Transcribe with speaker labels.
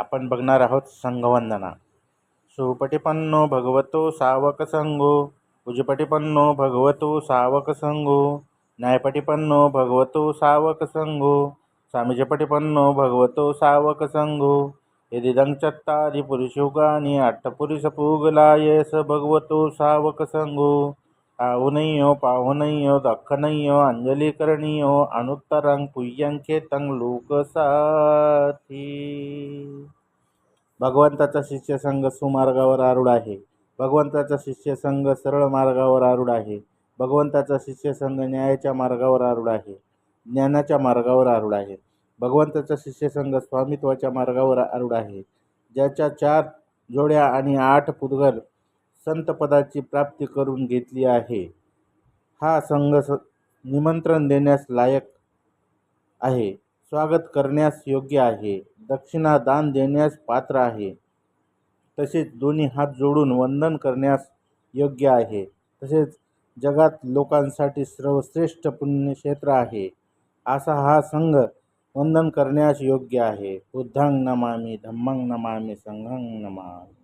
Speaker 1: आपण बघणार आहोत संघवंदना। सुपटिपन्नो भगवतो सावक संगो, उजपटिपन्नो भगवतो सावक संगो, न्यायपटिपन्नो भगवतो सावक संगो, सामीजपटिपन्नो भगवतो सावक संगो। यदिदं चत्तारि पुरुषयुगानि अट्टपुरुषपूगलाय स भगवतो सावक संगो। आहुनय्यो पाहुनय्यो दख्खनय्यो अंजलीकरणीयो अनुत्तरं पुय्यंचेतं लोकसाथी। भगवंताचा शिष्य संघ सुमार्गावर आरूढ आहे। भगवंताचा शिष्य संघ सरळ मार्गावर आरूढ आहे। भगवंताचा शिष्य संघ न्यायाच्या मार्गावर आरूढ आहे, ज्ञानाच्या मार्गावर आरूढ आहे। भगवंताचा शिष्य संघ स्वामित्वाच्या मार्गावर आरूढ आहे, ज्याच्या 4 जोड्या आणि 8 पुद्गल संतपदाची प्राप्ती करून घेतली आहे। हा संघ निमंत्रण देण्यास लायक आहे, स्वागत करण्यास योग्य आहे, दक्षिणा दान देण्यास पात्र आहे, तसेच दोन्ही हात जोडून वंदन करण्यास योग्य आहे। तसेच जगात लोकांसाठी सर्वश्रेष्ठ पुण्यक्षेत्र आहे, असा हा संघ वंदन करण्यास योग्य आहे। बुद्धं नमामि, धम्मं नमामि, संघं नमामि।